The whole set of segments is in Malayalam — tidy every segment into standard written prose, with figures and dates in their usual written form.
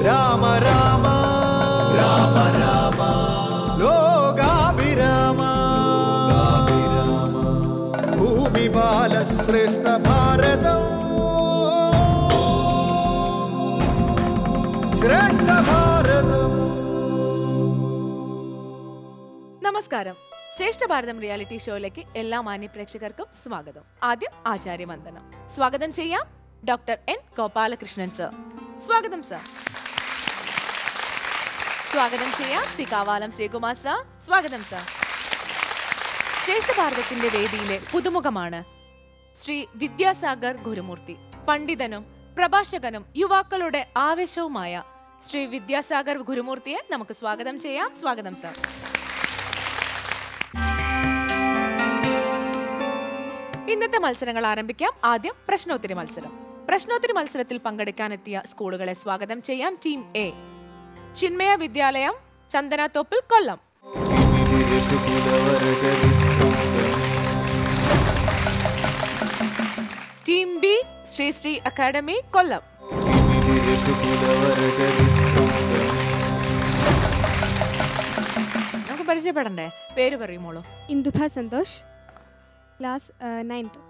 രാമ രാമ രാമ രാമ ലോകാഭിരാമ ഭൂമി ബാലശ്രേഷ്ഠ ഭാരതം ശ്രേഷ്ഠ ഭാരതം. നമസ്കാരം. ശ്രേഷ്ഠ ഭാരതം റിയാലിറ്റി ഷോയിലേക്ക് എല്ലാ മാന്യ പ്രേക്ഷകർക്കും സ്വാഗതം. ആദ്യം ആചാര്യവന്ദനം. സ്വാഗതം ചെയ്യാം ഡോക്ടർ എൻ ഗോപാലകൃഷ്ണൻ സർ. സ്വാഗതം സർ. സ്വാഗതം ചെയ്യാം ശ്രീ കാവാലം ശ്രീകുമാർ സർ. സ്വാഗതം സർ. ശ്രേഷ്ഠ ഭാരതത്തിന്റെ വേദിയിലെ പുതുമുഖമാണ് ശ്രീ വിദ്യാസാഗർ ഗുരുമൂർത്തി. പണ്ഡിതനും പ്രഭാഷകനും യുവാക്കളുടെ ആവേശവുമായ ശ്രീ വിദ്യാസാഗർ ഗുരുമൂർത്തിയെ നമുക്ക് സ്വാഗതം ചെയ്യാം. സ്വാഗതം സർ. ഇന്നത്തെ മത്സരങ്ങൾ ആരംഭിക്കാം. ആദ്യം പ്രശ്നോത്തരി മത്സരം. പ്രശ്നോത്തരി മത്സരത്തിൽ പങ്കെടുക്കാനെത്തിയ സ്കൂളുകളെ സ്വാഗതം ചെയ്യാം. ടീം എ ചിന്മയ വിദ്യാലയം, ചന്ദനത്തോപ്പിൽ, Kollam. Team B Sree Sree academy, Kollam. നമുക്ക് പരിചയപ്പെടണ്ടേ? പേര് പറയുമോളൂ. Indubha Santhosh, class 9th.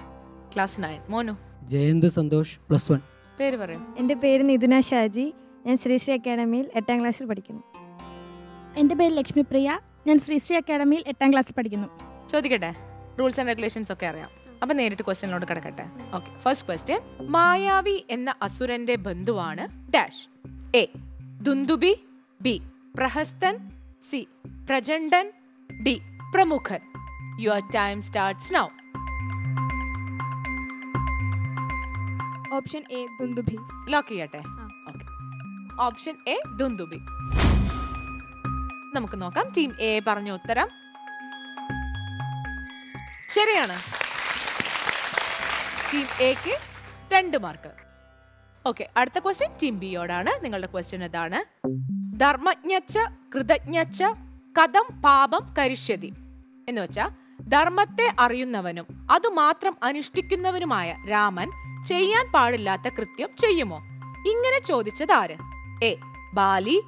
Class 9. മോനു? ജയന്ത് സന്തോഷ്, +1. പേര് പറയും. എൻ്റെ പേര് നിതുന ഷാജി, ഞാൻ ശ്രീശ്രീ അക്കാഡമിയിൽ 8ാം ക്ലാസ്സിൽ പഠിക്കുന്നു. എൻ്റെ പേര് ലക്ഷ്മിപ്രിയ, ഞാൻ ശ്രീശ്രീ അക്കാഡമിയിൽ 8ാം ക്ലാസ്സിൽ പഠിക്കുന്നു. ചോദിക്കട്ടെ? റൂൾസ് ആൻഡ് റെഗുലേഷൻസ് ഒക്കെ അറിയാം. അപ്പൊ നേരിട്ട് ക്വസ്റ്റ്യനിലോട്ട് കിടക്കട്ടെ. ഓക്കെ. First question. മായാവി എന്ന അസുരന്റെ ബന്ധുവാണ് dash. A Dundubhi, B Prahasthan, C Prachandan, D Pramukhan. Your time starts now. Option A Dundubhi. Lock ചെയ്യട്ടെ? ഓക്കെ. Option A Dundubhi. നമുക്ക് നോക്കാം. ടീം എ പറഞ്ഞ ഉത്തരം ശരിയാണ്. ടീം എക്ക് 2 മാർക്ക്. ഓക്കെ. അടുത്ത ക്വസ്റ്റ്യൻ ടീം ബിയോടാണ്. നിങ്ങളുടെ ക്വസ്റ്റ്യൻ ഇതാണ്. ധർമ്മജ്ഞച്ച കൃതജ്ഞച്ച കഥം പാപം കരിഷ്യതി എന്ന് വെച്ചാൽ ധർമ്മത്തെ അറിയുന്നവനും അതുമാത്രം അനുഷ്ഠിക്കുന്നവനുമായ രാമൻ ചെയ്യാൻ പാടില്ലാത്ത കൃത്യം ചെയ്യുമോ? ഇങ്ങനെ ചോദിച്ചത് ആര്? A Bali,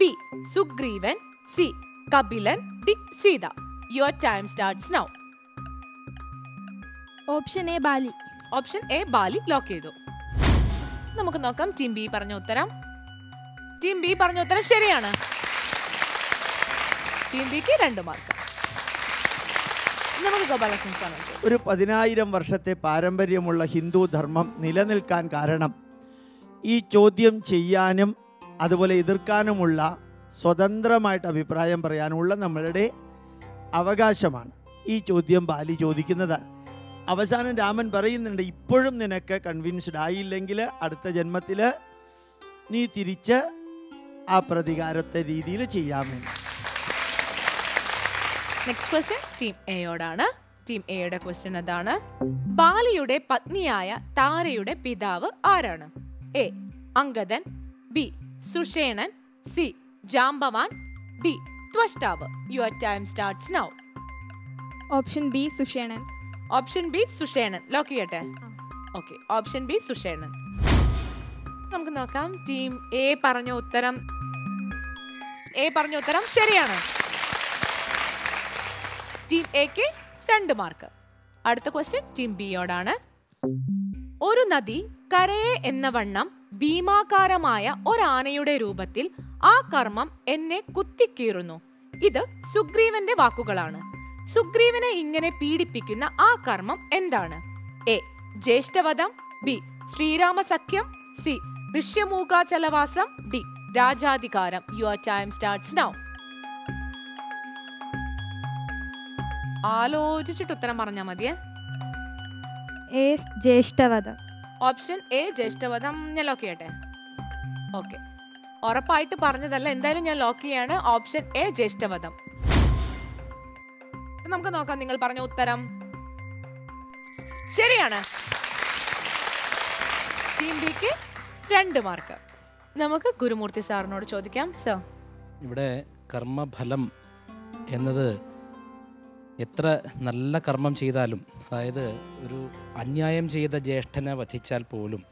B Sugreevan, C Kapilan, D Seetha. Your time starts now. Option A Bali. Option A Bali lock ചെയ്തു. നമുക്ക് നോക്കാം. ടീം ബി പറഞ്ഞ ഉത്തരം. ടീം ബി പറഞ്ഞ ഉത്തരം ശരിയാണ്. ടീം ബിക്ക് 2 മാർക്ക്. നമുക്ക് ഗോപാലകൃഷ്ണൻ സാർ. ഒരു 10,000 വർഷത്തെ പാരമ്പര്യമുള്ള ഹിന്ദു ധർമ്മം നിലനിൽക്കാൻ കാരണം ഈ ചോദ്യം ചെയ്യാനും അതുപോലെ എതിർക്കാനുമുള്ള സ്വതന്ത്രമായിട്ട് അഭിപ്രായം പറയാനുള്ള നമ്മളുടെ അവകാശമാണ്. ഈ ചോദ്യം ബാലി ചോദിക്കുന്നത്. അവസാനം രാമൻ പറയുന്നുണ്ട്, ഇപ്പോഴും നിനക്ക് കൺവിൻസ്ഡ് ആയില്ലെങ്കിൽ അടുത്ത ജന്മത്തിൽ നീ തിരിച്ച് ആ പ്രതികാരത്തെ രീതിയിൽ ചെയ്യാമെന്ന്. നെക്സ്റ്റ് ക്വസ്റ്റ്യൻ ടീം എയോടാണ്. ടീം എയുടെ ക്വസ്റ്റ്യൻ അതാണ്. ബാലിയുടെ പത്നിയായ താരയുടെ പിതാവ് ആരാണ്? A Angadan, B Sushenan, C Jambavan, D Tvashtav. Your time starts now. Option B Sushenan. Option B Sushenan lock ചെയ്യട്ടെ? ഓക്കെ. Option B Sushenan. നമുക്ക് നോക്കാം. ടീം എ പറഞ്ഞ ഉത്തരം ശരിയാണ്. ടീം എക്ക് 2 മാർക്ക്. അടുത്ത ക്വസ്റ്റ്യൻ ടീം ബിയോടാണ്. ഒരു നദി കരയെ എന്ന വണ്ണം ഭീമാകാരമായ ഒരാനയുടെ രൂപത്തിൽ ആ കർമ്മം എന്നെ കുത്തിക്കീറുന്നു. ഇത് സുഗ്രീവന്റെ വാക്കുകളാണ്. സുഗ്രീവനെ ഇങ്ങനെ പീഡിപ്പിക്കുന്ന ആ കർമ്മം എന്താണ്? എ ജ്യേഷ്ഠവധം, ബി ശ്രീരാമ സഖ്യം, സി ഋഷ്യമൂകാചലവാസം, ഡി രാജാധികാരം. Your time starts now. ആലോചിച്ചിട്ട് ഉത്തരം പറഞ്ഞാൽ മതിയേ. എ ജ്യേഷ്ഠവധം. ഓപ്ഷൻ എ ജ്യേഷ്ഠവധം ഞാൻ ലോക്ക് ചെയ്യട്ടെ? ഓക്കെ. ഉറപ്പായിട്ട് പറഞ്ഞതല്ല, എന്തായാലും ഞാൻ ലോക്ക് ചെയ്യാണ്. ഓപ്ഷൻ എ ജ്യേഷ്ഠവധം. നമുക്ക് നോക്കാം. നിങ്ങൾ പറഞ്ഞ ഉത്തരം ശരിയാണ്. ടീം ബിക്ക് 2 മാർക്ക്. നമുക്ക് ഗുരുമൂർത്തി സാറിനോട് ചോദിക്കാം. സർ, ഇവിടെ കർമ്മഫലം എന്നത് എത്ര നല്ല കർമ്മം ചെയ്താലും, അതായത് ഒരു അന്യായം ചെയ്ത ജ്യേഷ്ഠനെ വധിച്ചാൽ പോലും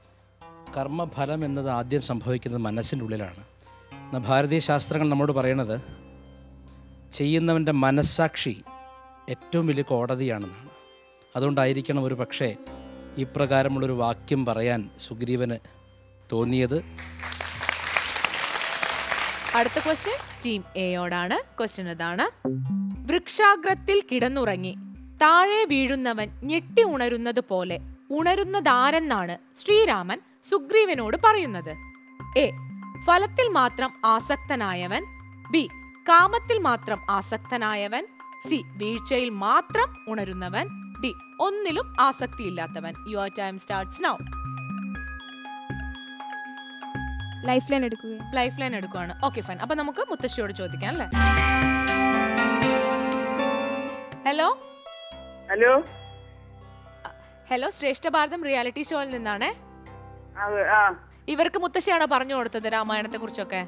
കർമ്മഫലം എന്നത് ആദ്യം സംഭവിക്കുന്നത് മനസ്സിൻ്റെ ഉള്ളിലാണ്. ഭാരതീയ ശാസ്ത്രങ്ങൾ നമ്മോട് പറയണത് ചെയ്യുന്നവൻ്റെ മനസ്സാക്ഷി ഏറ്റവും വലിയ കോടതിയാണെന്നാണ്. അതുകൊണ്ടായിരിക്കണം ഒരു പക്ഷേ ഇപ്രകാരമുള്ളൊരു വാക്യം പറയാൻ സുഗ്രീവന് തോന്നിയത്. അടുത്ത ക്വസ്റ്റ്യൻ ടീം എയോടാണ്. ക്വസ്റ്റ്യൻ ഇതാണ്: വൃക്ഷാഗ്രത്തിൽ കിടന്നുറങ്ങി താഴെ വീഴുന്നവൻ ഞെട്ടി ഉണരുന്നത് പോലെ ഉണരുന്നതാരെന്നാണ് ശ്രീരാമൻ സുഗ്രീവനോട് പറയുന്നത്? എ. ഫലത്തിൽ മാത്രം ആസക്തനായവൻ. ബി. കാമത്തിൽ മാത്രം ആസക്തനായവൻ. സി. വീഴ്ചയിൽ മാത്രം ഉണരുന്നവൻ. ഡി. ഒന്നിലും ആസക്തിയില്ലാത്തവൻ. Your time starts now. Lifeline എടുക്കുക. ലൈഫ് ലൈൻ എടുക്കുകയാണ്. Okay, fine. അപ്പൊ നമുക്ക് മുത്തശ്ശിയോട് ചോദിക്കാം അല്ലേ? ഹലോ ഹലോ ഹലോ, ശ്രേഷ്ഠ ഭാരതം റിയാലിറ്റി ഷോയിൽ നിന്നാണ്. ആ ഇവർക്ക് മുത്തശ്ശിയാണോ പറഞ്ഞു കൊടുത്തത് രാമായണത്തെ കുറിച്ചൊക്കെ?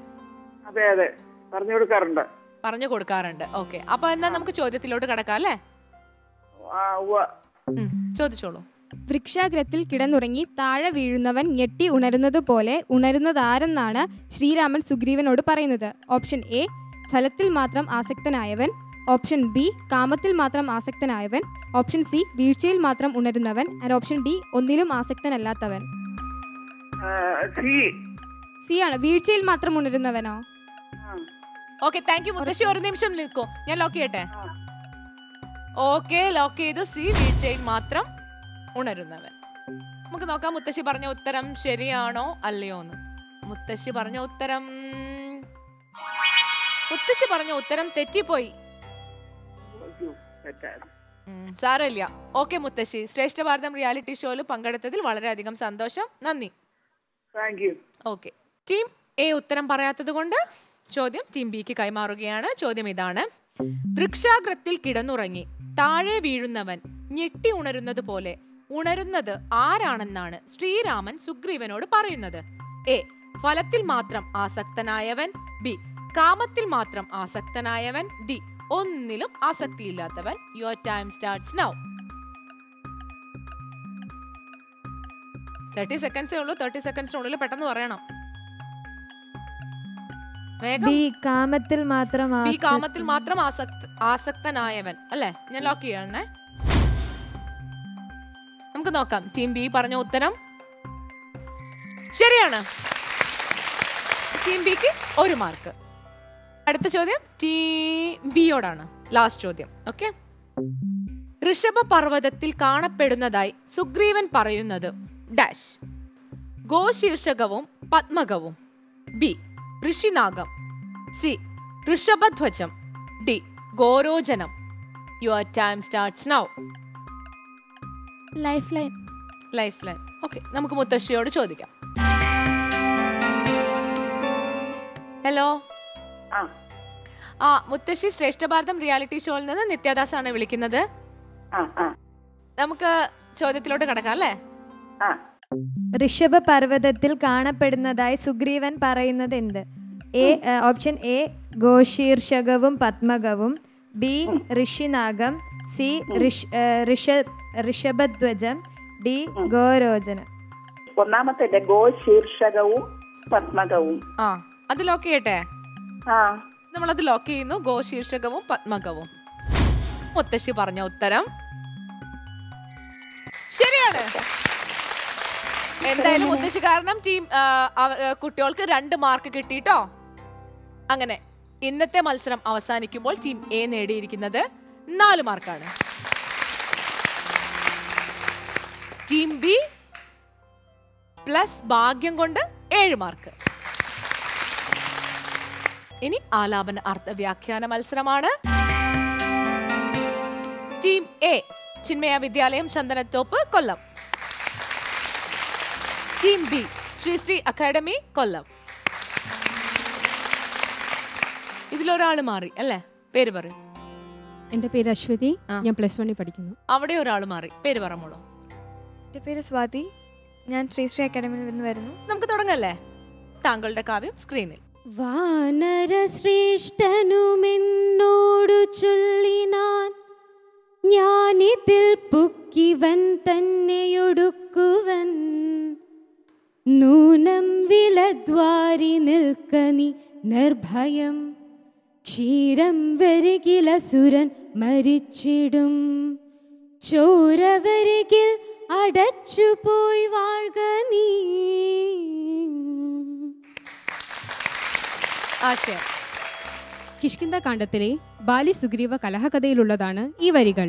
അതെ അതെ, പറഞ്ഞു കൊടുക്കാറുണ്ട്. പറഞ്ഞു കൊടുക്കാറുണ്ട്. ഓക്കെ, അപ്പൊ എന്നാ നമുക്ക് ചോദ്യത്തിലോട്ട് കടക്കാം അല്ലേ? ചോദിച്ചോളൂ. വൃക്ഷാഗ്രത്തിൽ കിടന്നുറങ്ങി താഴെ വീഴുന്നവൻ ഞെട്ടി ഉണരുന്നത് പോലെ ഉണരുന്നതാരെന്നാണ് ശ്രീരാമൻ സുഗ്രീവനോട് പറയുന്നത്? Option A. ഫലത്തിൽ മാത്രം ആസക്തനായവൻ. Option B. കാമത്തിൽ മാത്രം ആസക്തനായവൻ. Option C. വീഴ്ചയിൽ മാത്രം ഉണരുന്നവൻ. And option D. ഒന്നിലും ആസക്തനല്ലാത്തവൻ. സി ആണ്. വീഴ്ചയിൽ മാത്രം ഉണരുന്നവനോ? ഓക്കെ, താങ്ക് യു മുത്തശ്ശി. ഒരു നിമിഷം നിൽക്കോ, ഞാൻ ലോക്ക് ചെയ്യട്ടെ. ഓക്കെ, ലോക്ക് ചെയ്തു. സി, വീഴ്ചയിൽ മാത്രം ഉണരുന്നവൻ. നമുക്ക് നോക്കാം മുത്തശ്ശി പറഞ്ഞ ഉത്തരം ശരിയാണോ അല്ലയോ എന്ന്. മുത്തശ്ശി പറഞ്ഞ ഉത്തരം തെറ്റിപ്പോയി. സാരമില്ല. ഓക്കെ മുത്തശ്ശി, ശ്രേഷ്ഠ ഭാരതം റിയാലിറ്റി ഷോയിൽ പങ്കെടുത്തതിൽ വളരെയധികം സന്തോഷം. നന്ദി. ഓക്കെ, ടീം എ ഉത്തരം പറയാത്തത് കൊണ്ട് ചോദ്യം ടീം ബിക്ക് കൈമാറുകയാണ്. ചോദ്യം ഇതാണ്: വൃക്ഷാഗ്രത്തിൽ കിടന്നുറങ്ങി താഴെ വീഴുന്നവൻ ഞെട്ടി ഉണരുന്നത് പോലെ ഉണരുന്നത് ആരാണെന്നാണ് ശ്രീരാമൻ സുഗ്രീവനോട് പറയുന്നത്? എ. ഫലത്തിൽ മാത്രം ആസക്തനായവൻ. ബി. കാമത്തിൽ മാത്രം ആസക്തനായവൻ. ഡി. ഒന്നിലും ആസക്തിയില്ലാത്തവൻ. Your time starts now. 30 സെക്കൻഡ്സേ ഉള്ളൂ. 30 സെക്കൻഡ്സിനുള്ളിൽ പെട്ടെന്ന് പറയണം. കാമത്തിൽ മാത്രം ആസക്തനായവൻ അല്ലേ? ഞാൻ ലോക്ക് ചെയ്യണേ. നമുക്ക് നോക്കാം. ടീം ബി പറഞ്ഞ ഉത്തരം ശരിയാണ്. ടീം ബിക്ക് 1 മാർക്ക്. അടുത്ത ചോദ്യം ടീം ബിയോടാണ്. ലാസ്റ്റ് ചോദ്യം. ഓക്കെ. ഋഷഭ പർവ്വതത്തിൽ കാണപ്പെടുന്നതായി സുഗ്രീവൻ പറയുന്നത് ഡാഷ്. ഗോശീർഷകവും പത്മകവും. ബി. ഋഷിനാഗം. സി. ഋഷഭധ്വജം. ഡി. ഗോരോചനം. Your time starts now. Lifeline. Lifeline. Okay, നമുക്ക് മുത്തശ്ശിയോട് ചോദിക്കാം. ഹലോ. മുത്തശ്ശി, ശ്രേഷ്ഠ ഭാരതം റിയാലിറ്റി ഷോയിൽ നിന്ന് നിത്യദാസ് ആണ് വിളിക്കുന്നത്. നമുക്ക് ചോദ്യത്തിലോട്ട് കടക്കാം അല്ലേ? ഋഷഭ പർവ്വതത്തിൽ കാണപ്പെടുന്നതായി സുഗ്രീവൻ പറയുന്നത് എന്ത്? Option A. ഗോശീർഷകവും പത്മകവും. ബി. ഋഷിനാഗം. സി. ഋഷഭധ്വജം. ഡി. ഗോരോചനം. ഒന്നാമത്തെ ഗോശീർഷകവും പത്മകവും. അത് ലോക്ക് ചെയ്യട്ടെ. നമ്മളത് ലോക്ക് ചെയ്യുന്നു. ഗോശീർഷകവും പത്മകവും. മുത്തശ്ശി പറഞ്ഞ ഉത്തരം ശരിയാണ്. എന്തായാലും മുത്തശ്ശി കാരണം ടീം കുട്ടികൾക്ക് 2 മാർക്ക് കിട്ടിട്ടോ. അങ്ങനെ ഇന്നത്തെ മത്സരം അവസാനിക്കുമ്പോൾ ടീം എ നേടിയിരിക്കുന്നത് 4 മാർക്കാണ്. ടീം ബി പ്ലസ് ഭാഗ്യം കൊണ്ട് 7 മാർക്ക്. ഇനി ആലാപന അർത്ഥ വ്യാഖ്യാന മത്സരമാണ്. ടീം എ ചിന്മയ വിദ്യാലയം ചന്ദനത്തോപ്പ് കൊല്ലം. ടീം ബി ശ്രീ അക്കാഡമി കൊല്ലം. ഇതിലൊരാൾ മാറി അല്ലേ? പേര് പറയൂ. എൻ്റെ പേര് അശ്വതി, ഞാൻ +1 പഠിക്കുന്നു. അവിടെ ഒരാൾ മാറി. പേര് പറമോളൂ. എൻ്റെ പേര് സ്വാതി, ഞാൻ ശ്രീ അക്കാഡമിയിൽ നിന്ന് വരുന്നു. നമുക്ക് തുടങ്ങല്ലേ? താങ്കളുടെ കാവ്യം സ്ക്രീനിൽ. വാനര ശ്രേഷ്ഠനുമെന്നോടു ചൊല്ലിനാൻ, ഞാനിതിൽ പുക്കിവൻ തന്നെയൊടുക്കുവൻ. നൂനം വിലദ്വാരി നിൽക്കനി നിർഭയം, ക്ഷീരം വരികില സുരൻ മരിച്ചിടും, ചോരവരികിൽ അടച്ചുപോയി വാഴ്ക നീ. ആശയം. കിഷ്കിന്ധ കാണ്ഡത്തിലെ ബാലി സുഗ്രീവ കലഹകഥയിലുള്ളതാണ് ഈ വരികൾ.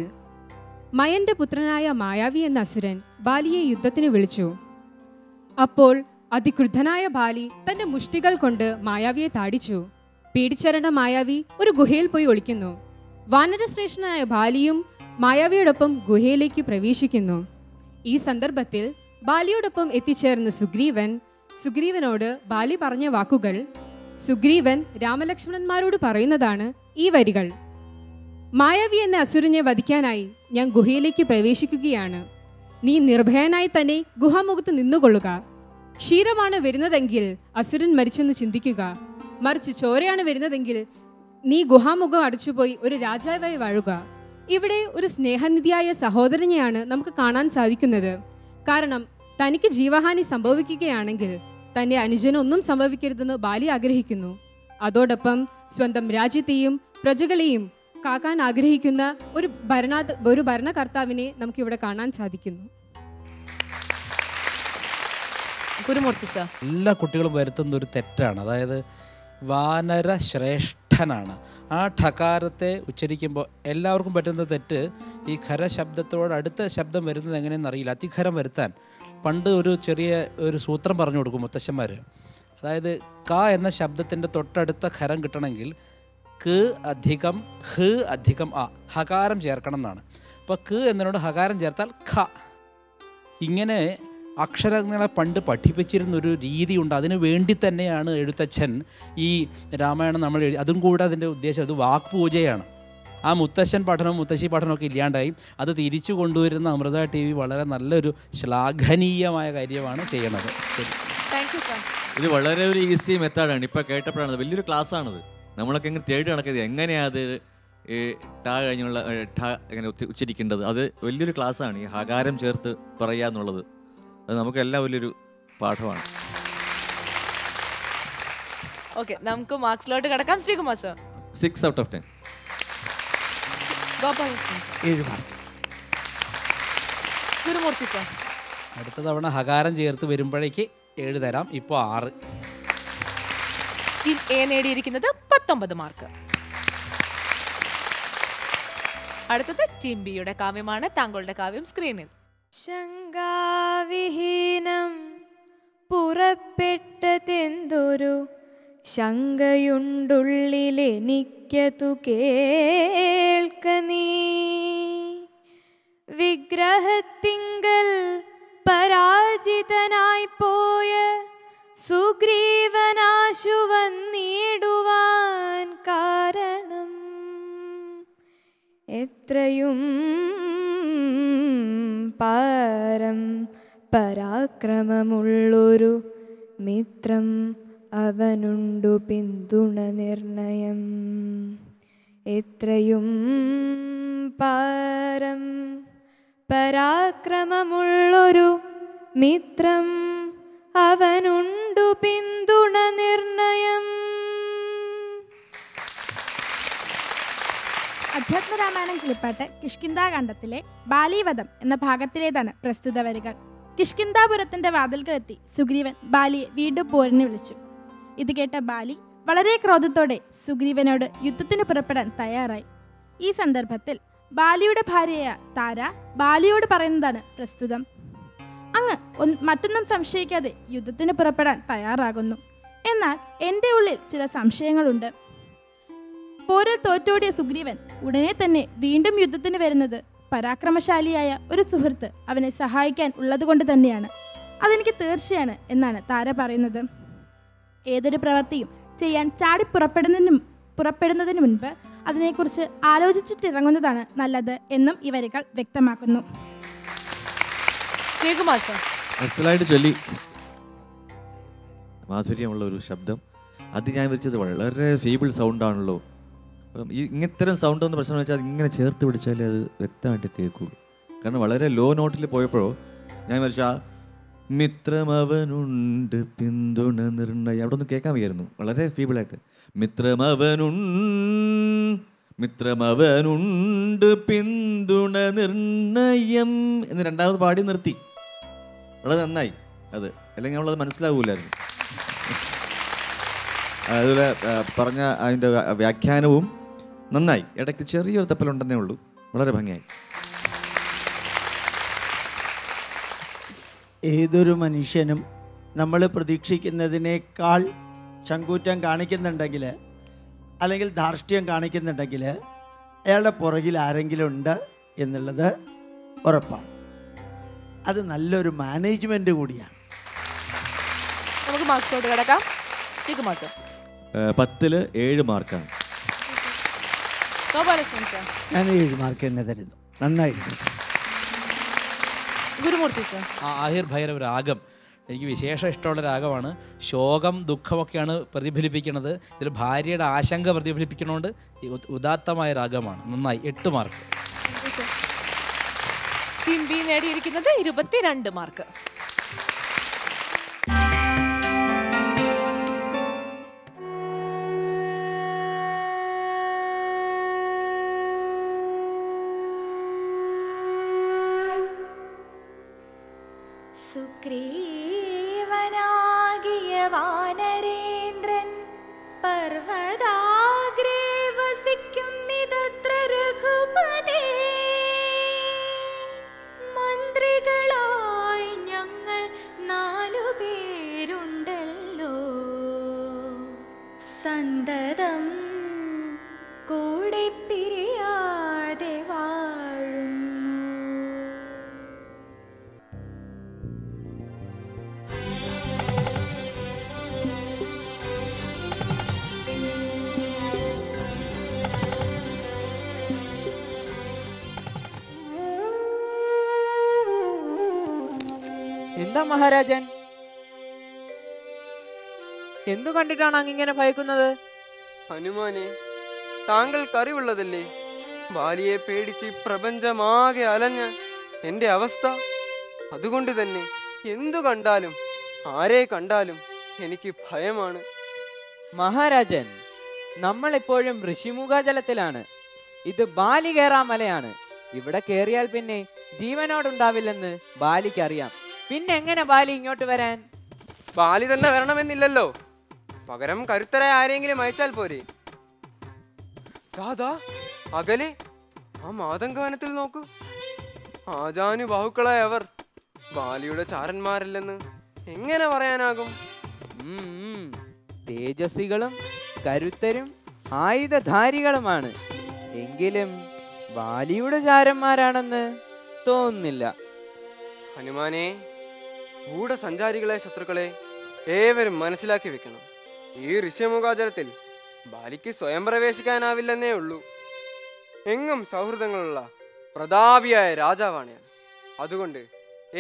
മയന്റെ പുത്രനായ മായാവി എന്ന അസുരൻ ബാലിയെ യുദ്ധത്തിന് വിളിച്ചു. അപ്പോൾ അതിക്രുദ്ധനായ ബാലി തന്റെ മുഷ്ടികൾ കൊണ്ട് മായാവിയെ താടിച്ചു. പേടിച്ചരണ്ട മായാവി ഒരു ഗുഹയിൽ പോയി ഒളിക്കുന്നു. വാനരശ്രേഷ്ഠനായ ബാലിയും മായാവിയോടൊപ്പം ഗുഹയിലേക്ക് പ്രവേശിക്കുന്നു. ഈ സന്ദർഭത്തിൽ ബാലിയോടൊപ്പം എത്തിച്ചേർന്ന സുഗ്രീവനോട് ബാലി പറഞ്ഞ വാക്കുകൾ സുഗ്രീവൻ രാമലക്ഷ്മണന്മാരോട് പറയുന്നതാണ് ഈ വരികൾ. മായാവി എന്ന അസുരനെ വധിക്കാനായി ഞാൻ ഗുഹയിലേക്ക് പ്രവേശിക്കുകയാണ്. നീ നിർഭയനായി തന്നെ ഗുഹാമുഖത്ത് നിന്നുകൊള്ളുക. ക്ഷീരമാണ് വരുന്നതെങ്കിൽ അസുരൻ മരിച്ചെന്ന് ചിന്തിക്കുക. മറിച്ച് ചോരയാണ് വരുന്നതെങ്കിൽ നീ ഗുഹാമുഖം അടച്ചുപോയി ഒരു രാജാവായി വാഴുക. ഇവിടെ ഒരു സ്നേഹനിധിയായ സഹോദരനെയാണ് നമുക്ക് കാണാൻ സാധിക്കുന്നത്. കാരണം തനിക്ക് ജീവഹാനി സംഭവിക്കുകയാണെങ്കിൽ തന്റെ അനുജനൊന്നും സംഭവിക്കരുതെന്ന് ബാലി ആഗ്രഹിക്കുന്നു. അതോടൊപ്പം സ്വന്തം രാജ്യത്തെയും പ്രജകളെയും കാക്കാൻ ആഗ്രഹിക്കുന്ന ഒരു ഭരണകർത്താവിനെ നമുക്കിവിടെ കാണാൻ സാധിക്കുന്നു. എല്ലാ കുട്ടികളും വരുത്തുന്ന ഒരു തെറ്റാണ്. അതായത് വാനര ശ്രേഷ്ഠനാണ്. ആ ഠകാരത്തെ ഉച്ചരിക്കുമ്പോൾ എല്ലാവർക്കും പറ്റുന്ന തെറ്റ് ഈ ഖരശബ്ദത്തോട് അടുത്ത ശബ്ദം വരുന്നത് എങ്ങനെയെന്ന് അറിയില്ല. അതിഖരം വരുത്താൻ പണ്ട് ഒരു ചെറിയ സൂത്രം പറഞ്ഞു കൊടുക്കും മുത്തശ്ശന്മാർ. അതായത് ക എന്ന ശബ്ദത്തിൻ്റെ തൊട്ടടുത്ത ഖരം കിട്ടണമെങ്കിൽ ക അധികം ഹ് അധികം അ, ഹകാരം ചേർക്കണം എന്നാണ്. അപ്പോൾ ക എന്നതിനോട് ഹകാരം ചേർത്താൽ ഖ. ഇങ്ങനെ അക്ഷരങ്ങളെ പണ്ട് പഠിപ്പിച്ചിരുന്നൊരു രീതിയുണ്ട്. അതിനു വേണ്ടി തന്നെയാണ് എഴുത്തച്ഛൻ ഈ രാമായണം നമ്മൾ അതും കൂടെ അതിൻ്റെ ഉദ്ദേശം അത് വാക്പൂജയാണ്. ആ മുത്തശ്ശൻ പഠനവും മുത്തശ്ശി പഠനമൊക്കെ ഇല്ലാണ്ടായി. അത് തിരിച്ചു കൊണ്ടുവരുന്ന അമൃത TV വളരെ നല്ലൊരു ശ്ലാഘനീയമായ കാര്യമാണ് ചെയ്യണത്. ഇത് വളരെ ഒരു ഈസി മെത്തേഡാണ്. ഇപ്പോൾ കേട്ടപ്പോഴാണ് വലിയൊരു ക്ലാസ്സാണിത്. നമ്മളൊക്കെ എങ്ങനെ തേടി നടക്കുന്നത്, എങ്ങനെയാണ് അത് ട കഴിഞ്ഞുള്ള ട എങ്ങനെ ഉച്ചരിക്കേണ്ടത്, അത് വലിയൊരു ക്ലാസ്സാണ്. ഈ ഹകാരം ചേർത്ത് പറയുക എന്നുള്ളത് അത് നമുക്കെല്ലാം വലിയൊരു പാഠമാണ്. ഓക്കെ, നമുക്ക് മാർക്സിലോട്ട് കിടക്കാം. Sreekumar sir 6 out of 10. Gurumurthy sir അടുത്ത തവണ ഹകാരം ചേർത്ത് വരുമ്പോഴേക്ക് 7 തരാം. ഇപ്പോൾ 6. ടീം എ നേടിയിരിക്കുന്നത് 19 മാർക്ക്. അടുത്തത് ടീം ബിയുടെ കാവ്യമാണ്. താങ്കളുടെ കാവ്യം സ്ക്രീനിൽ. ശങ്കാവിഹീനം പുറപ്പെട്ടതെന്തൊരു ശങ്കയുണ്ടുള്ളിലെനിക്കതു കേൾക്ക നീ. വിഗ്രഹത്തിങ്കൽ പരാജിതനായി പോയ സുഗ്രീവനാശു വന്നിടുവാൻ കാരണം എത്രയും പാരം പരാക്രമമുള്ളൊരു മിത്രം അവനുണ്ടു പിന്തുണ നിർണയം. എത്രയും പാരം പരാക്രമമുള്ളൊരു മിത്രം അവനുണ്ടു പിന്തുണ നിർണയം. അധ്യാത്മരാമായണം കിളിപ്പാട്ട് കിഷ്കിന്ധാകാണ്ഡത്തിലെ ബാലീവധം എന്ന ഭാഗത്തിലേതാണ് പ്രസ്തുത വരികൾ. കിഷ്കിന്ധാപുരത്തിന്റെ വാതിൽക്കലെത്തി സുഗ്രീവൻ ബാലിയെ വീണ്ടും പോരിന് വിളിച്ചു. ഇത് കേട്ട ബാലി വളരെ ക്രോധത്തോടെ സുഗ്രീവനോട് യുദ്ധത്തിന് പുറപ്പെടാൻ തയ്യാറായി. ഈ സന്ദർഭത്തിൽ ബാലിയുടെ ഭാര്യയായ താര ബാലിയോട് പറയുന്നതാണ് പ്രസ്തുതം. അങ്ങ് മറ്റൊന്നും സംശയിക്കാതെ യുദ്ധത്തിന് പുറപ്പെടാൻ തയ്യാറാകുന്നു. എന്നാൽ എൻ്റെ ഉള്ളിൽ ചില സംശയങ്ങളുണ്ട്. പോരിൽ തോറ്റോടിയ സുഗ്രീവൻ ഉടനെ തന്നെ വീണ്ടും യുദ്ധത്തിന് വരുന്നത് പരാക്രമശാലിയായ ഒരു സുഹൃത്ത് അവനെ സഹായിക്കാൻ ഉള്ളതുകൊണ്ട് തന്നെയാണ്. അതെനിക്ക് തീർച്ചയാണ് എന്നാണ് താര പറയുന്നത്. ഏതൊരു പ്രവൃത്തിയും ചെയ്യാൻ ചാടി പുറപ്പെടുന്നതിന് മുൻപ് അതിനെക്കുറിച്ച് ആലോചിച്ചിട്ടിറങ്ങുന്നതാണ് നല്ലത് എന്നും ഈ വരികൾ വ്യക്തമാക്കുന്നു. മനസ്സിലായിട്ട് ചൊല്ലി. മാധുര്യമുള്ള ഒരു ശബ്ദം. അത് ഞാൻ വിളിച്ചത് വളരെ ഫീബിൾ സൗണ്ടാണല്ലോ. ഇത്തരം സൗണ്ട് എന്ന് പ്രശ്നം വെച്ചാൽ ഇങ്ങനെ ചേർത്ത് പിടിച്ചാലേ അത് വ്യക്തമായിട്ട് കേൾക്കുള്ളൂ. കാരണം വളരെ ലോ നോട്ടിൽ പോയപ്പോഴോ ഞാൻ വിളിച്ച മിത്രമവനുണ്ട് പിന്തുണ നിർണയം. അവിടെ ഒന്ന് കേൾക്കാൻ വയ്യായിരുന്നു, വളരെ ഫീബിളായിട്ട്. മിത്രമവനുണ്ട് പിന്തുണ നിർണയം എന്ന് രണ്ടാമത് പാടി നിർത്തി. വളരെ നന്നായി അത്, അല്ലെങ്കിൽ നമ്മളത് മനസ്സിലാവൂലായിരുന്നു. അതുപോലെ പറഞ്ഞ അതിൻ്റെ വ്യാഖ്യാനവും നന്നായി. ഇടയ്ക്ക് ചെറിയൊരു തപ്പലുണ്ടെന്നേ ഉള്ളൂ. വളരെ ഭംഗിയായി. ഏതൊരു മനുഷ്യനും നമ്മൾ പ്രതീക്ഷിക്കുന്നതിനേക്കാൾ ചങ്കൂറ്റം കാണിക്കുന്നുണ്ടെങ്കിൽ, അല്ലെങ്കിൽ ധാർഷ്ട്യം കാണിക്കുന്നുണ്ടെങ്കിൽ, അയാളുടെ പുറകിൽ ആരെങ്കിലും ഉണ്ട് എന്നുള്ളത് ഉറപ്പാണ്. അത് നല്ലൊരു മാനേജ്മെൻറ്റ് കൂടിയാണ്. നമുക്ക് മാർക്സോട് കിടക്കാം. 10-ൽ 7 മാർക്കാണ്. ഞാൻ 7 മാർക്ക് തന്നെ തരുന്നു. നന്നായിട്ട്. ഗുരുമൂർത്തി സർ. ആഹിർ ഭൈരവ് രാഗം എനിക്ക് വിശേഷം ഇഷ്ടമുള്ള രാഗമാണ്. ശോകം ദുഃഖമൊക്കെയാണ് പ്രതിഫലിപ്പിക്കുന്നത്. ഇതിൽ ഭാര്യയുടെ ആശങ്ക പ്രതിഫലിപ്പിക്കണോണ്ട് ഉദാത്തമായ രാഗമാണ്. നന്നായി. 8 മാർക്ക്. ടീം ബി നേടിയിരിക്കുന്നത് 22 മാർക്ക്. സുഗ്രീവനാകിയ വാനരേന്ദ്രൻ പർവ്വതാഗ്രേ വസിക്കുന്നിതത്ര രഘുപതേ. മന്ത്രികളായി ഞങ്ങൾ 4 പേരുണ്ടല്ലോ, സന്തതം കൂടെ പിരിയാതെ വാഴുന്നു. എന്താ മഹാരാജൻ, എന്തു കണ്ടിട്ടാണ് അങ്ങിങ്ങനെ ഭയക്കുന്നത്? ഹനുമാനെ, താങ്കൾക്കറിവുള്ളതല്ലേ ബാലിയെ പേടിച്ച് പ്രപഞ്ചമാകെ അലഞ്ഞ എൻ്റെ അവസ്ഥ. അതുകൊണ്ട് തന്നെ എന്തു കണ്ടാലും ആരെ കണ്ടാലും എനിക്ക് ഭയമാണ്. മഹാരാജൻ, നമ്മൾ ഇപ്പോഴും ഋഷിമുഖജലത്തിലാണ്. ഇത് ബാലി കയറാ മലയാണ്. ഇവിടെ കയറിയാൽ പിന്നെ ജീവനോടുണ്ടാവില്ലെന്ന് ബാലിക്കറിയാം. പിന്നെ എങ്ങനെ ബാലി ഇങ്ങോട്ട് വരാൻ? ബാലി തന്നെ വരണമെന്നില്ലല്ലോ, പകരം കരുത്തരായ ആരെങ്കിലും അയച്ചാൽ പോരെ. ദാദാ, അകലെ ആ മാതംഗവനത്തിൽ നോക്കൂ. ആജാനുബാഹുക്കളായ അവർ ബാലിയുടെ ചാരന്മാരല്ലെന്ന് എങ്ങനെ പറയാനാകും? തേജസ്വികളും കരുത്തരും ആയുധധാരികളുമാണ്. എങ്കിലും ബാലിയുടെ ചാരന്മാരാണെന്ന് തോന്നുന്നില്ല. ഹനുമാനെ, ഗൂഢസഞ്ചാരികളെ ശത്രുക്കളെ ഏവരും മനസ്സിലാക്കി വെക്കണം. ഈ ഋഷ്യമുഖാചലത്തിൽ ബാലിക്ക് സ്വയം പ്രവേശിക്കാനാവില്ലെന്നേ ഉള്ളൂ. എങ്ങും സൗഹൃദങ്ങളുള്ള പ്രതാപിയായ രാജാവാണ് ഞാൻ. അതുകൊണ്ട്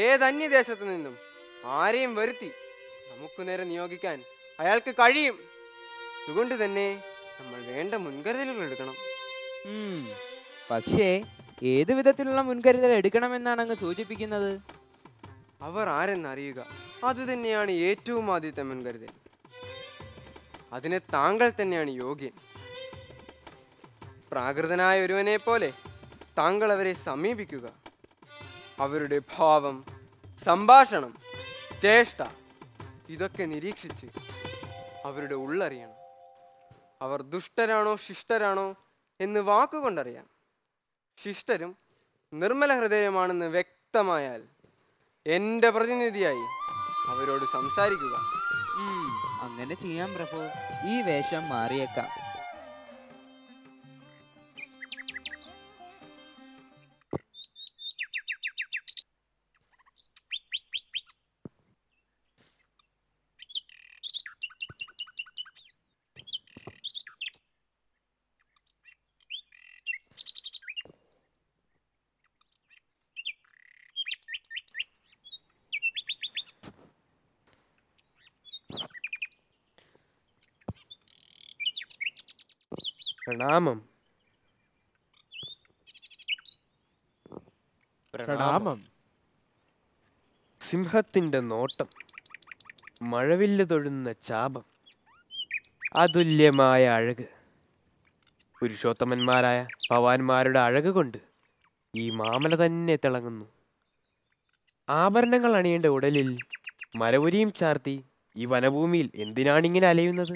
ഏതന്യദേശത്തു നിന്നും ആരെയും വരുത്തി നമുക്ക് നേരെ നിയോഗിക്കാൻ അയാൾക്ക് കഴിയും. അതുകൊണ്ട് തന്നെ നമ്മൾ വേണ്ട മുൻകരുതലുകൾ എടുക്കണം. പക്ഷേ ഏതു വിധത്തിലുള്ള മുൻകരുതൽ എടുക്കണമെന്നാണ് അങ്ങ് സൂചിപ്പിക്കുന്നത്? അവർ ആരെന്നറിയുക, അത് തന്നെയാണ് ഏറ്റവും ആദ്യത്തെ മുൻകരുതൽ. അതിന് താങ്കൾ തന്നെയാണ് യോഗ്യൻ. പ്രാകൃതനായ ഒരുവനെ പോലെ താങ്കൾ അവരെ സമീപിക്കുക. അവരുടെ ഭാവം, സംഭാഷണം, ചേഷ്ട ഇതൊക്കെ നിരീക്ഷിച്ച് അവരുടെ ഉള്ളറിയണം. അവർ ദുഷ്ടരാണോ ശിഷ്ടരാണോ എന്ന് വാക്കുകൊണ്ടറിയാം. ശിഷ്ടരും നിർമ്മല ഹൃദയമാണെന്ന് വ്യക്തമായാൽ എൻ്റെ പ്രതിനിധിയായി അവരോട് സംസാരിക്കുക. അങ്ങനെ ചെയ്യാം പ്രഭു. ഈ വേഷം മാറിയേക്കാം. പ്രണാമം. പ്രണാമം. സിംഹത്തിൻ്റെ നോട്ടം, മഴവില്ല് തൊഴുന്ന ചാപം, അതുല്യമായ അഴക്. പുരുഷോത്തമന്മാരായ ഭവാന്മാരുടെ അഴക് കൊണ്ട് ഈ മാമല തന്നെ തിളങ്ങുന്നു. ആഭരണങ്ങൾ അണിയേണ്ട ഉടലിൽ മരവുരിയും ചാർത്തി ഈ വനഭൂമിയിൽ എന്തിനാണിങ്ങനെ അലയുന്നത്?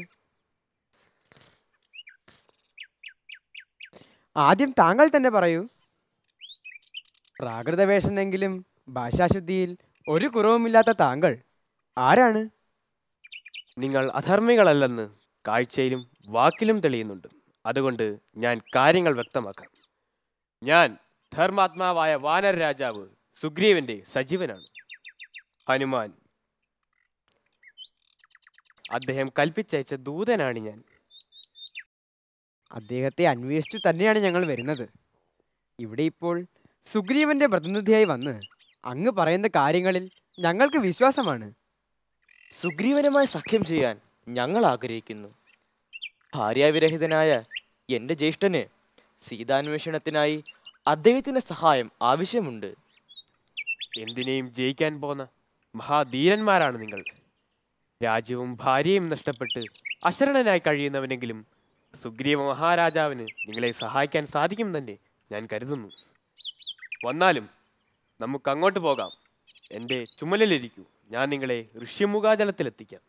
ആദ്യം താങ്കൾ തന്നെ പറയൂ. പ്രാകൃത വേഷനെങ്കിലും ഭാഷാശുദ്ധിയിൽ ഒരു കുറവുമില്ലാത്ത താങ്കൾ ആരാണ്? നിങ്ങൾ അധർമ്മികളല്ലെന്ന് കാഴ്ചയിലും വാക്കിലും തെളിയുന്നുണ്ട്. അതുകൊണ്ട് ഞാൻ കാര്യങ്ങൾ വ്യക്തമാക്കാം. ഞാൻ ധർമാത്മാവായ വാനര രാജാവ് സുഗ്രീവന്റെ സജീവനാണ്. ഹനുമാൻ അദ്ദേഹം കൽപ്പിച്ചയച്ച ദൂതനാണ് ഞാൻ. അദ്ദേഹത്തെ അന്വേഷിച്ചു തന്നെയാണ് ഞങ്ങൾ വരുന്നത്. ഇവിടെ ഇപ്പോൾ സുഗ്രീവന്റെ പ്രതിനിധിയായി വന്ന് അങ്ങ് പറയുന്ന കാര്യങ്ങളിൽ ഞങ്ങൾക്ക് വിശ്വാസമാണ്. സുഗ്രീവനുമായി സഖ്യം ചെയ്യാൻ ഞങ്ങൾ ആഗ്രഹിക്കുന്നു. ഭാര്യാവിരഹിതനായ എൻ്റെ ജ്യേഷ്ഠന് സീതാന്വേഷണത്തിനായി അദ്ദേഹത്തിൻ്റെ സഹായം ആവശ്യമുണ്ട്. എന്തിനേയും ജയിക്കാൻ പോന്ന മഹാധീരന്മാരാണ് നിങ്ങൾ. രാജ്യവും ഭാര്യയും നഷ്ടപ്പെട്ട് അശരണനായി കഴിയുന്നവനെങ്കിലും സുഗ്രീവ മഹാരാജാവിന് നിങ്ങളെ സഹായിക്കാൻ സാധിക്കും തന്നെ ഞാൻ കരുതുന്നു. വന്നാലും നമുക്ക് അങ്ങോട്ട് പോകാം. എൻ്റെ ചുമലിലിരിക്കൂ, ഞാൻ നിങ്ങളെ ഋഷ്യമുഖാജലത്തിലെത്തിക്കാം.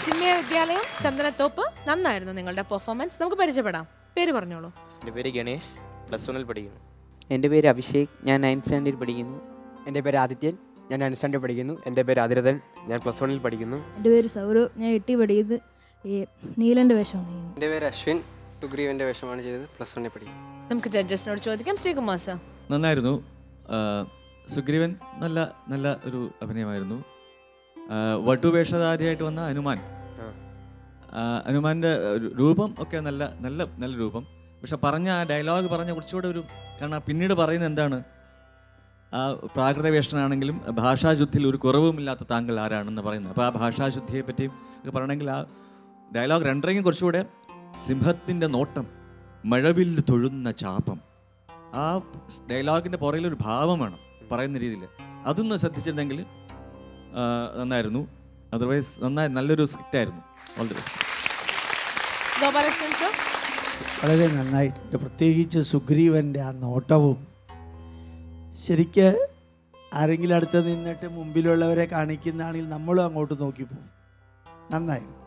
ചിന്മയ വിദ്യാലയം, ചന്ദനത്തോപ്പ്. നന്നായിരുന്നു നിങ്ങളുടെ പെർഫോമൻസ്. നമുക്ക് പരിചയപ്പെടാം. പേര് പറഞ്ഞോളൂ. എൻ്റെ പേര് ഗണേഷ്, +1 പഠിക്കുന്നു. എൻ്റെ പേര് അഭിഷേക്, ഞാൻ 9th സ്റ്റാൻഡേർഡ് പഠിക്കുന്നു. എൻ്റെ പേര് ആദിത്യൻ, ഞാൻ 9th സ്റ്റാൻഡേർഡ് പഠിക്കുന്നു. എൻ്റെ പേര് ആതിരഥൻ, ഞാൻ +1 പഠിക്കുന്നു. എൻ്റെ പേര് സൗരവ്, ഞാൻ 8 പഠിക്കുന്നത്. നീലൻ്റെ വേഷമാണ് ചെയ്യുന്നത്. എൻ്റെ പേര് അശ്വിൻ, സുഗ്രീവൻ്റെ വേഷമാണ് ചെയ്തത്. +1 പഠിക്കുന്നു. നമുക്ക് ജഡ്ജസിനോട് ചോദിക്കാം. ശ്രീകുമാർ സർ. നന്നായിരുന്നു. സുഗ്രീവൻ നല്ല നല്ല ഒരു അഭിനയമായിരുന്നു. വട്ടുവേഷധാരിയായിട്ട് വന്ന ഹനുമാൻ്റെ രൂപം ഒക്കെ നല്ല നല്ല നല്ല രൂപം. പക്ഷെ പറഞ്ഞ ആ ഡയലോഗ് പറഞ്ഞ കുറച്ചുകൂടെ ഒരു, കാരണം പിന്നീട് പറയുന്നത് എന്താണ്, ആ പ്രാകൃത വേഷനാണെങ്കിലും ഭാഷാശുദ്ധിയിൽ ഒരു കുറവുമില്ലാത്ത താങ്കൾ ആരാണെന്ന് പറയുന്നത്. അപ്പോൾ ആ ഭാഷാശുദ്ധിയെ പറ്റിയും ഒക്കെ പറയണമെങ്കിൽ ആ ഡയലോഗ് രണ്ടരെങ്കിലും കുറച്ചുകൂടെ സിംഹത്തിൻ്റെ നോട്ടം, മഴവില്ല് തൊഴുന്ന ചാപം, ആ ഡയലോഗിൻ്റെ പുറകിലൊരു ഭാവം വേണം പറയുന്ന രീതിയിൽ. അതൊന്ന് ശ്രദ്ധിച്ചിരുന്നെങ്കിൽ നന്നായിരുന്നു. അതർവൈസ് നന്നായി നല്ലൊരു സ്ക്രിപ്റ്റായിരുന്നു. All the best. വളരെ നന്നായിട്ടുണ്ട്. പ്രത്യേകിച്ച് സുഗ്രീവൻ്റെ ആ നോട്ടവും. ശരിക്ക് ആരെങ്കിലും അടുത്ത് നിന്നിട്ട് മുമ്പിലുള്ളവരെ കാണിക്കുന്നതാണെങ്കിൽ നമ്മളും അങ്ങോട്ട് നോക്കിപ്പോവും. നന്നായിരുന്നു.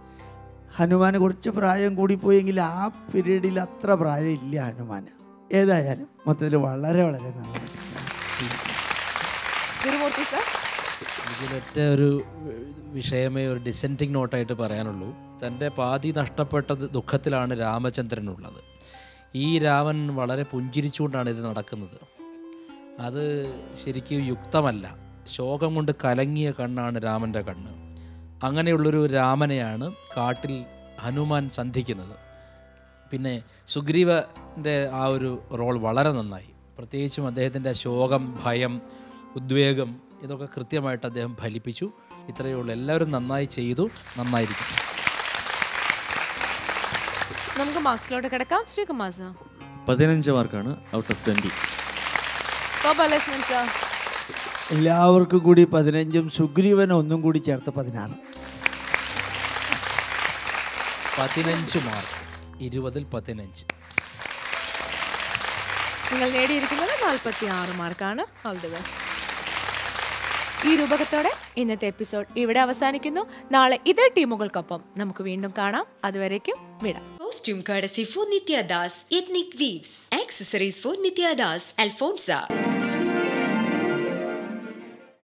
ഹനുമാന് കുറച്ച് പ്രായം കൂടിപ്പോയെങ്കിൽ ആ പീരീഡിൽ അത്ര പ്രായം ഇല്ല ഹനുമാന്. ഏതായാലും മൊത്തത്തിൽ വളരെ വളരെ നന്നായി. ഇതിലൊറ്റ ഒരു വിഷയമേ ഒരു ഡിസെൻറ്റിങ് നോട്ടായിട്ട് പറയാനുള്ളൂ. തൻ്റെ പാതി നഷ്ടപ്പെട്ട ദുഃഖത്തിലാണ് രാമചന്ദ്രനുള്ളത്. ഈ രാമൻ വളരെ പുഞ്ചിരിച്ചുകൊണ്ടാണ് ഇത് നടക്കുന്നത്. അത് ശരിക്കും യുക്തമല്ല. ശോകം കൊണ്ട് കലങ്ങിയ കണ്ണാണ് രാമൻ്റെ കണ്ണ്. അങ്ങനെയുള്ളൊരു രാമനെയാണ് കാട്ടിൽ ഹനുമാൻ സന്ധിക്കുന്നത്. പിന്നെ സുഗ്രീവൻ്റെ ആ ഒരു റോൾ വളരെ നന്നായി. പ്രത്യേകിച്ചും അദ്ദേഹത്തിൻ്റെ ശോകം, ഭയം, ഉദ്വേഗം ഇതൊക്കെ കൃത്യമായിട്ട് അദ്ദേഹം ഫലിപ്പിച്ചു. ഇത്രയേ ഉള്ളൂ. എല്ലാവരും നന്നായി ചെയ്തു. നന്നായിരിക്കും. നമുക്ക് മാർക്സിലോട്ട് കിടക്കാം. ശ്രീകുമാർ സർ. 15 മാർക്കാണ് ഔട്ട് ഓഫ് 20. എല്ലാവർക്കും കൂടി 15ഉം സുഗ്രീവന് ഒന്നും കൂടി ചേർത്ത് 16. 15 മാർക്ക്, 20ൽ 15. നിങ്ങൾ നേടിയിരിക്കുന്നത് 46 മാർക്കാണ്. All the best. ഈ രൂപകത്തോടെ ഇന്നത്തെ എപ്പിസോഡ് ഇവിടെ അവസാനിക്കുന്നു. നാളെ ഇതേ ടീമുകൾക്കൊപ്പം നമുക്ക് വീണ്ടും കാണാം. അതുവരേക്കും വിടാം. Costume courtesy for Nitya Das, Ethnic Weaves, accessories for Nitya Das, Alfonsa.